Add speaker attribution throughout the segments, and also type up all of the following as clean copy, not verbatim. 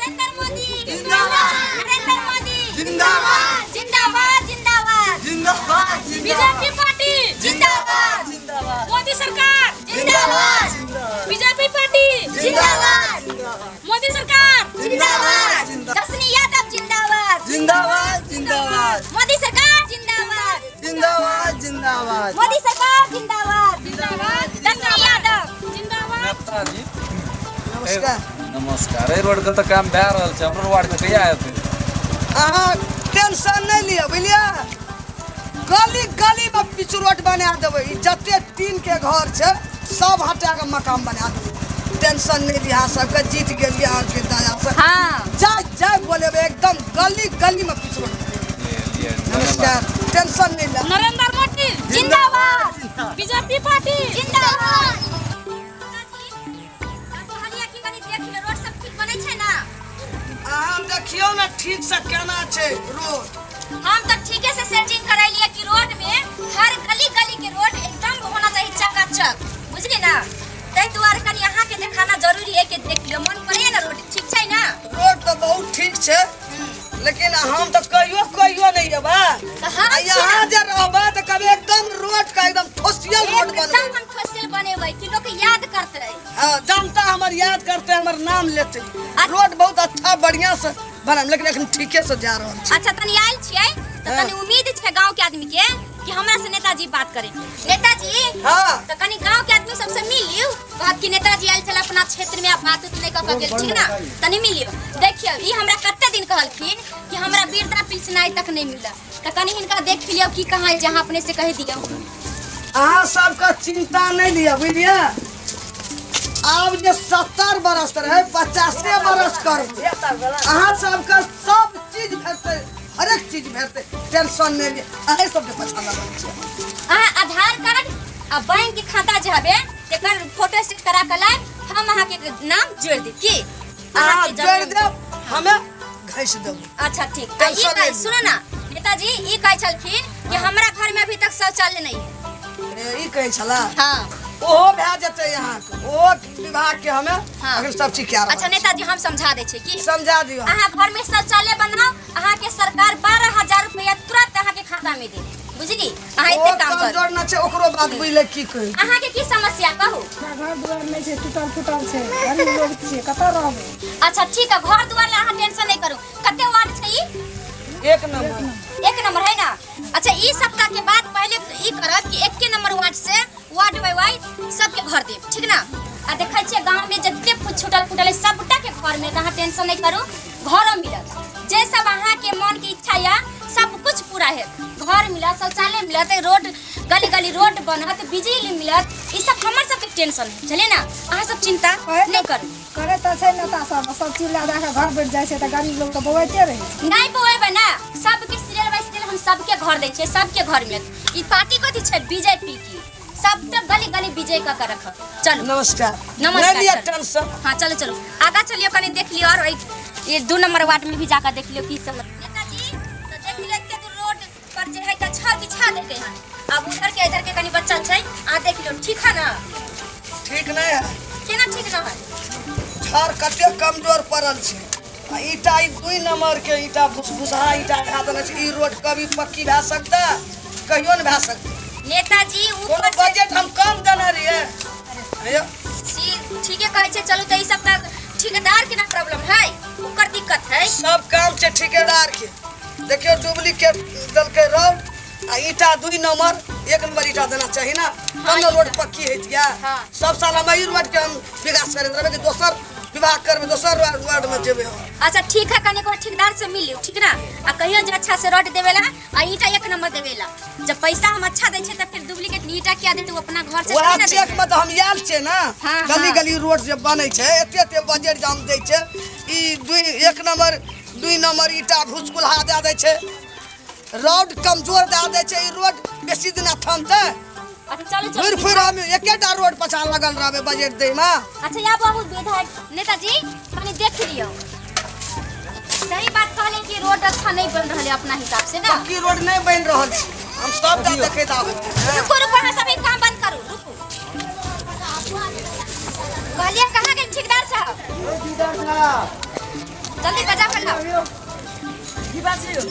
Speaker 1: नरेंद्र मोदी
Speaker 2: जिंदाबाद।
Speaker 1: नरेंद्र मोदी
Speaker 2: जिंदाबाद।
Speaker 1: जिंदाबाद जिंदाबाद
Speaker 2: जिंदाबाद।
Speaker 1: बीजेपी पार्टी जिंदाबाद
Speaker 2: जिंदाबाद।
Speaker 1: मोदी सरकार जिंदाबाद बीजेपी पार्टी जिंदाबाद मोदी सरकार जिंदाबाद दर्शनी यादव जिंदाबाद
Speaker 2: जिंदाबाद। जिंदाबाद।
Speaker 1: मोदी सरकार जिंदाबाद
Speaker 2: जिंदाबाद। जिंदाबाद।
Speaker 1: मोदी सरकार जिंदाबाद जिंदाबाद दर्शनी यादव जिंदाबाद
Speaker 3: नेताजी
Speaker 2: नमस्कार।
Speaker 3: नमस्कार ए रोड के तो काम भए रहल छै हमरो वार्ड के कहिया हेतै
Speaker 2: अहाँ टेंशन नहीं लिया बुझलिए गली गली में पिच रोड बना देवे जते टीन के घर छै सब हटा के मकान बना देवे टेंशन नहीं लिया सबके जीत गेलिए आज के दया से
Speaker 1: हाँ
Speaker 2: जय जय बोले एकदम गली गली में पिच रोड नमस्कार टेंशन नहीं लिया
Speaker 1: नरेंद्र मोदी जिंदाबाद बीजेपी पार्टी जिंदाबाद रोड सब ठीक बनै छै ना
Speaker 2: अहाँ देखियो ना ठीक से केना छै रोड
Speaker 1: हम तो ठीके से सेटिंग करैलिए कि रोड में हर गली गली के रोड एकदम होना चाहिए चकाचक बुझली ना तै दुआरे कनी अहाँ के देखाना जरूरी है कि देख लियो मन पड़े ना रोड ठीक छै ना
Speaker 2: रोड तो बहुत ठीक छै लेकिन हम तो कहियो नहीं जेबा
Speaker 1: कहाँ छै?
Speaker 2: यहाँ जे रहबा तो कभी एकदम रोड का एकदम ठोसियल रोड बनबे
Speaker 1: एकदम हम ठोसिल बनेबै कि लोग याद करतै
Speaker 2: हाँ जनता हमर याद करते हमर नाम लेते रोड बहुत अच्छा बढ़िया से बनल लेकिन एखन ठीके से जा रहल छै
Speaker 1: अच्छा तनी आयल छियै तो
Speaker 2: हाँ।
Speaker 1: तनी उम्मीद छै गांव के आदमी के कि हमरा से नेताजी बात करे नेताजी
Speaker 2: हाँ
Speaker 1: तो कनी गांव के आदमी सबसे मिलियो कहत कि नेताजी आयल छला अपना क्षेत्र में बात नहीं क के गेल ठीक ना तनी मिलियो देखियो ई हमरा कते दिन कहलखिन कि हमरा वृद्धा पेंशन तक नहीं मिला तो कनी हिनका देख लियो कि कहां है जहां अपने से कह दियो
Speaker 2: अहाँ सबका चिंता नहीं लिया बुझलिए अब जे 70 बरस रहे 50 बरस कर अहाँ सबका सब चीज भेटते हर एक चीज भेटते टेंशन नहीं लिया अहे सबके पछा लगल छै
Speaker 1: अहाँ आधार कार्ड आ बैंक के खाता जे हबे तेकर फोटो स्टेट करा के लाइब हम अहाँ के नाम जोड़ देब की
Speaker 2: अहाँ
Speaker 1: के
Speaker 2: जोड़
Speaker 1: जमीन-
Speaker 2: देब हमें घैस देब
Speaker 1: अच्छा ठीक आ
Speaker 2: टेंशन
Speaker 1: ई
Speaker 2: नहीं।
Speaker 1: सुनो ना नेताजी ई कहै छलखिन कि हमरा घर में अभी तक शौचालय नहीं है
Speaker 2: ई कहै छला
Speaker 1: हाँ
Speaker 2: ओहो भए जेतै यहाँ के ओहो विभाग के हमें
Speaker 1: हाँ।
Speaker 2: अखन सब चीज क्या
Speaker 1: अच्छा नेताजी हम समझा दै छी कि
Speaker 2: समझा दियो
Speaker 1: अहाँ घर में शौचालय बनाओ अहाँ के सरकार 12,000 रुपया तुरंत अहाँ के खाता में दे बुझली अहाँ
Speaker 2: ओ
Speaker 1: एते काम
Speaker 2: काम
Speaker 1: करू
Speaker 2: जोड़ना छै ओकरो बात बुझले की कहै
Speaker 1: अहाँ के की समस्या कहू
Speaker 4: घर दुआर नहीं छै टूटल फूटल छै गरीब लोग छियै कतऽ रहबै
Speaker 1: अच्छा ठीक है घर दुआर ले अहाँ टेंशन नहीं करू कते वार्ड छै ई
Speaker 2: एक नंबर
Speaker 1: एक नंबर है ना अच्छा ई सप्ताह के बाद पहले ई करब कि एक के नंबर वार्ड से वार्ड बाय वार्ड सबके घर देब ठीक ना आ देखै छियै गांव में जते छूटल फूटल है सबटा के घर में अहाँ टेंशन नहीं करू घरो मिलत जे सब अहाँ के मन के इच्छा या सब कुछ पूरा है घर मिलत शौचालय मिलत रोड गली गली रोड बनत बिजली मिलत ई सब हमर सब के टेंशन है चले ना अहाँ सब चिंता नहीं करू
Speaker 4: करे तऽ छै नेता सब चीज ला दे के घर बैठ जाइ छै तऽ गरीब लोग तऽ बौआइते रहै छै
Speaker 1: नहीं बोएबे ना सबके सीरियल बाय सीरियल हम सबके घर दै छियै सबके घर में ई पार्टी कथी छै बीजेपी की सब तो गली गली विजय का कर रख चलो
Speaker 2: नमस्कार
Speaker 1: नमस्कार,
Speaker 2: नहीं लिया
Speaker 1: सर।
Speaker 2: टेंशन
Speaker 1: हाँ चलो चलो आगा चलियो कनी देख लियो और ये 2 नंबर वार्ड में भी जाकर देख लियो की सब नेताजी तो देख लियो के रोड पर जे है त छर बिछा देते हैं अब उधर के इधर के कनी बच्चा छै आ देख लियो ठीक है ना
Speaker 2: ठीक नहीं है
Speaker 1: केना ठीक ना है
Speaker 2: छर कते कमजोर पड़ल छै आ ईटा ई 2 नंबर के ईटा भुसभुसा ईटा खा देने छै ई रोड कभी पक्की भए सकता कहियो नहीं भए सकता
Speaker 1: नेताजी
Speaker 2: कोनो
Speaker 1: ऊपर से
Speaker 2: बजट हम कम देने रहिए अयो
Speaker 1: ठीक है कहै छै चलू त ई सब का ठेकेदार के ना प्रॉब्लम है ओकर दिक्कत है
Speaker 2: सब काम छै ठेकेदार के देखियो डुप्लीकेट दलके रोड आ ईटा 2 नंबर 1 नंबर ईटा देना चाहिए ना तब ना रोड
Speaker 1: ईटा।
Speaker 2: पक्की हेतिया
Speaker 1: हाँ।
Speaker 2: सब साल हम ई रोड के हम विकास करैत रहबै कि दोसर विभाग करबै दोसर वार्ड में जेबै हम
Speaker 1: अच्छा ठीक है कने को ठेकेदार से मिल लियो ठीक ना आ कहियो जे अच्छा से रोड देवेला आ ईटा 1 नंबर देवेला जब पैसा हम अच्छा दै छै त फिर डुप्लीकेट ईटा क्या देते वो अपना घर से
Speaker 2: वह
Speaker 1: थोड़ी ना
Speaker 2: चेक
Speaker 1: देते।
Speaker 2: में तो हम आयल छै ना
Speaker 1: हाँ,
Speaker 2: गली
Speaker 1: हाँ।
Speaker 2: गली रोड जे बनै छै एते बजट जाम दै छै ई 1 नंबर 2 नंबर ईटा भुसकुल्हा दे दै छै रोड कमजोर दे दै छै ई रोड बेसी दिन थमतै
Speaker 1: अच्छा चलो
Speaker 2: फिर
Speaker 1: चलो
Speaker 2: फिर हम एकेटा रोड पछा लगल रहबै बजट दै में
Speaker 1: अच्छा या बहुत विधायक नेताजी कनी देख लियो सही बात कहले कि रोड अच्छा नहीं बन रहले अपना हिसाब से ना
Speaker 2: पक्की रोड नहीं बन रहल छै हम सब देखैत आबै
Speaker 1: रुको रुको ना सभी काम बंद करू रुको कहलिए कहाँ के ठेकेदार साहब जल्दी बजा कर लाओ।
Speaker 5: की बात छै यौ?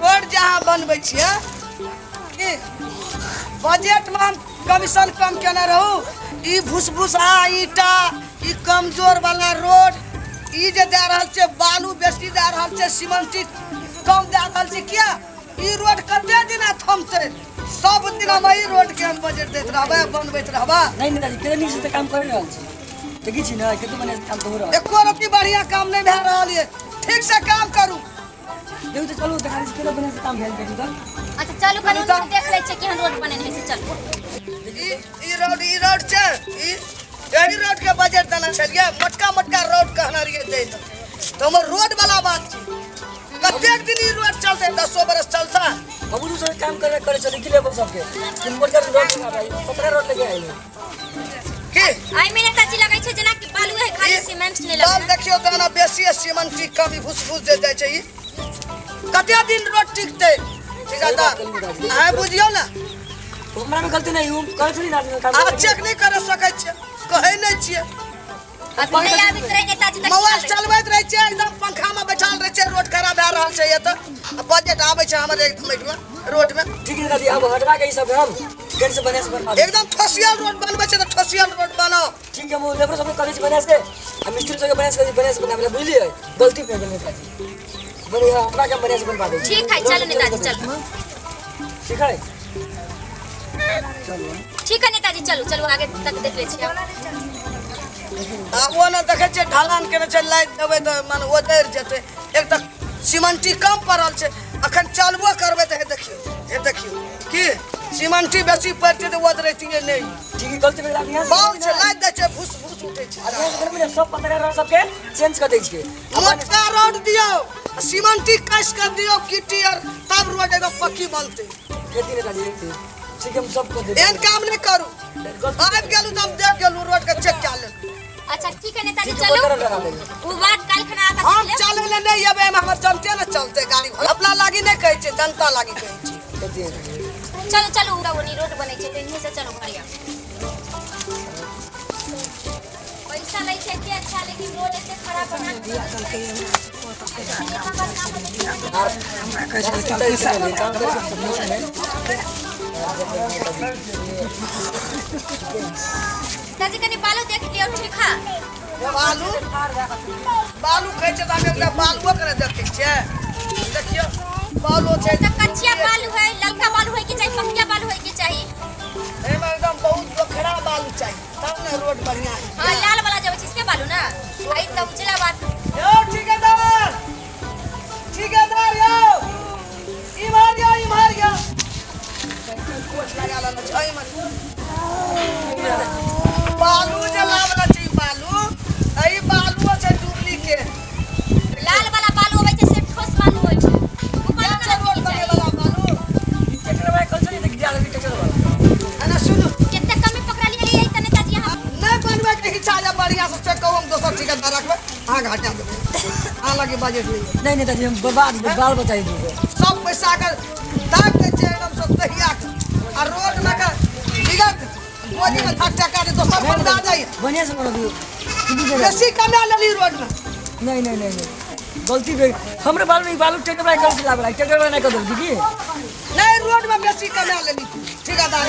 Speaker 2: रोड जहाँ बनबै छियै कि बजट में हम कमीशन कम केने रहू। ई भूसभूसा ईटा ई कमजोर वाला रोड ई जे दे रहल छै बालू बेसी दे रहल छै सीमेंट कम दे रहल छै किया ई रोड कते दिन थमतै सब दिन हम ई रोड के हम बजट दैत रहबै बनबैत रहबै।
Speaker 5: नहीं नेताजी केना नीक से तऽ काम कर रहल छी देखै छी ना केतना बने काम तो हो रहल
Speaker 2: एको रत्ती बढ़िया काम नहीं भए रहल है। ठीक से काम करू।
Speaker 5: देउ तऽ चलू देखा छी केना बने से काम भेल देखू तऽ
Speaker 1: अच्छा चलू कनी देख लै छियै केहन रोड बनेने है से चलू।
Speaker 2: ई रोड छै ई रोड के बजट देना छलिए मोटका मोटका रोड कहना रहिए दे तो हमर रोड वाला बात छै। कतेक दिन ई रोड चलते 10 बरस चलता।
Speaker 5: हमहू सब काम करे चले के लेबर सबके नंबर का रोड लगा भाई 17 रोड लगे आइले
Speaker 2: की
Speaker 1: आई में नेताजी लगै छै जेना कि बालू है खाली सीमेंट नहीं
Speaker 2: बाल
Speaker 1: लगै।
Speaker 2: देखियो तो ना बेसी सीमेंट कमी भूस दे जाय छै। ई कते दिन रोड टिकते ठेकेदार आय बुझियो ना
Speaker 5: हमरा में गलती नहीं हूं करे थोड़ी ना काम
Speaker 2: आप चेक नहीं कर सकै छियै कहै नहीं छियै।
Speaker 1: अभी नहीं आबैत रहे नेताजी तक
Speaker 2: मोबाइल चलबैत रहे छै एकदम पंखा में बैठल रहे छै रोड खराब भए रहल छै। एत बजट आबै छै हमर एकदम में रोड में
Speaker 5: ठीक है दादी अब हटवा के ई सब हम घर से बने से बनवा
Speaker 2: एकदम ठोसियल रोड बनबै छै तो ठोसियल रोड बनाओ।
Speaker 5: ठीक है हम लेबर सब करे से बने से हम मिस्त्री सब बने से बना बुझलिए गलती पे गेल नेताजी बने हमरा के बने से बनवा दे।
Speaker 1: ठीक है चलो नेताजी चलो।
Speaker 5: ठीक है
Speaker 1: ठीक है नेताजी चलो चलो आगे तक देख ले छियै।
Speaker 2: वो ना देखे छै ढलान केने छै लाइन देबै तो मन ओदर जेतै। एक तक सीमेंटी कम पड़ल छै अखन चलबो करबै तो हे देखियो की सीमेंटी बेसी पड़तै तो ओदरैतिए नहीं।
Speaker 5: ठीक है गलती पे लाग यहां
Speaker 2: बाल छै लाइन दै छै भूस उठै छै।
Speaker 5: अरे घर में सब पतरा रोड सबके चेंज कर दै छियै
Speaker 2: मोटका रोड दियो सीमेंटी कस कर दियो गिट्टी और तब रोड एकदम पक्की बनतै।
Speaker 5: खेती नेताजी ठीक है हम सब कर दे
Speaker 2: एहन काम नहीं करू। आबि गेलू तो हम देख गेलू रोड के चेक कए लेलू।
Speaker 1: अच्छा ठीक है नेताजी
Speaker 5: ठीक है,
Speaker 1: चलो
Speaker 5: पकड़ लगा देंगे।
Speaker 1: वो बात काल खना आता
Speaker 2: हम चले ले नहीं अबे हमर जनते न चलते गाड़ी अपना लागी नहीं कहै छै जनता लागी कहै छै।
Speaker 5: खेती है
Speaker 1: चलो चलो उड़ा वो रोड बनै छै तेनी से चलो बढ़िया। पैसा लै छै के अच्छा लेकिन रोड एते खराब बना दिया नेताजी कनी बालू देख लियो ठीक है।
Speaker 2: बालू कहै छै त हमरा बालुओ करे देखै छै देखियो बालू छै
Speaker 1: तो कच्चिया बालू है ललका बालू है कि चाहिए पक्का बालू है कि चाहिए।
Speaker 2: एमे एकदम बहुत दोखड़ा बालू चाहिए तब ना रोड बढ़िया है।
Speaker 1: हाँ लाल वाला जब इसके बालू ना आई तब उजला बात
Speaker 2: यो ठेकेदार यो इमार यो कोच लगा ला छै मत बालू जे लावला छै बालू एई बालू छै डुप्लीकेट
Speaker 1: लाल वाला बालू होय छै से ठोस बालू होय छै वो बालू ना
Speaker 2: रोड बने वाला बालू
Speaker 5: ट्रैक्टर में कल चली देख जाले ट्रैक्टर वाला
Speaker 2: ana सुनो
Speaker 1: कितने कमी पकड़ा लिया यही त नेताजी यहां
Speaker 2: नहीं बनबे के इच्छा या बढ़िया से चेक कहूं हम दोसर ठेकेदार रखबे हां घाटा देबे हां लगे बजट
Speaker 5: नहीं नेताजी हम बर्बाद बाल बचाई देंगे
Speaker 2: सब पैसा कर दाग दे छै एकदम से तहिया आ रोड में का बिगड़ गोदी में धक टका दे तो सब बंद आ जाए
Speaker 5: बढ़िया से बना दियो
Speaker 2: बेसी कमा लेली रोड में
Speaker 5: नहीं गलती पे हमरे बाल में बालू ट्रैक्टर में कर दिला बड़ा ट्रैक्टर में नहीं कर दो की
Speaker 2: नहीं रोड में बेसी कमा लेली ठेकेदार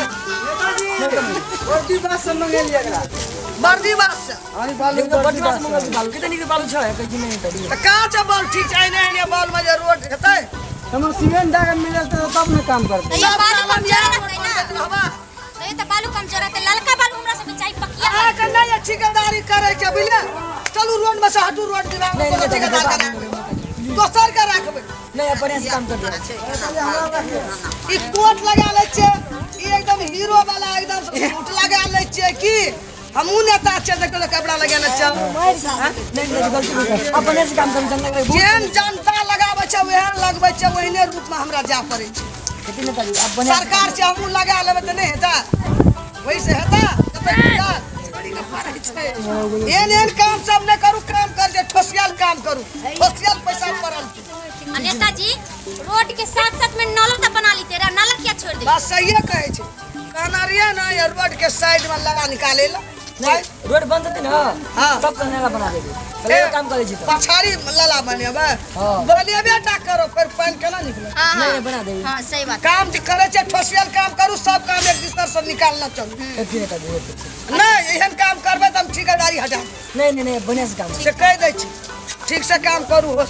Speaker 3: वर्दी बात से मंगे लिया एकरा
Speaker 2: बर्दी बात से
Speaker 3: आई बालू
Speaker 5: एकदम बड़ी बात मंगल बालू कितनी के बालू छै कहीं नहीं तड़ी
Speaker 2: त कहां छ बॉल ठीक छै नहीं बॉल में जे रोड हेतै
Speaker 3: हम सीमेंट डागा मिले तो तब न काम करते
Speaker 1: ये बालू कम
Speaker 2: बिया
Speaker 1: जरा रहतै ना नहीं तो बालू कम जरा रहतै ललका बालू हमरा सब चाहिए पक्किया
Speaker 2: आ के नहीं ठेकेदारी करे के बुझले चलू रोड में से हटू रोड दिला कोनो ठेकेदार का दोसर का रखबे
Speaker 5: नहीं बढ़िया से काम कर दो
Speaker 2: ई कोट लगा ले छै ई एकदम हीरो वाला एकदम सूट लगा ले छै की हमहू नेता छै देखो कपड़ा लगाना छै
Speaker 5: नहीं गलती नहीं अब बढ़िया से काम कर जनता के
Speaker 2: जेन जनता लगाबै छै ओहन लगबै छै ओहने रूप में हमरा जा पड़ै छै।
Speaker 5: खेती नहीं करी अब बढ़िया
Speaker 2: सरकार से हमहू लगा लेबै त नहीं हेता वैसे हेता एहन काम सब नहीं करू काम कर जे ठोसियल काम करू ठोसियल पैसा पड़ल
Speaker 1: नेताजी रोड के साथ साथ में नाला तो बना ली तेरा नाला क्या छोड़ दे
Speaker 2: बात सही कहै छै बनरिया ना ये रोड के साइड में लगा निकाले ला
Speaker 5: नहीं रोड बंद होती ना
Speaker 2: हाँ।
Speaker 5: तब तो नाला बना देगी पहले वो काम करे जी तो
Speaker 2: पछाड़ी लला बने बे
Speaker 5: हाँ।
Speaker 2: बोलिए बेटा करो फिर पानी केना निकले
Speaker 1: हाँ
Speaker 5: नहीं
Speaker 1: हाँ
Speaker 5: नहीं बना देगी
Speaker 1: हाँ सही बात
Speaker 2: काम जे करे छे ठोसियल काम करू सब काम एक दूसरे से निकालना चाहिए
Speaker 5: एक दिन कर देगी
Speaker 2: नहीं एहन काम करबे त हम ठेकेदारी हटा
Speaker 5: नहीं नहीं नहीं बढ़िया से काम
Speaker 2: से कह दै छी ठीक से काम करू हो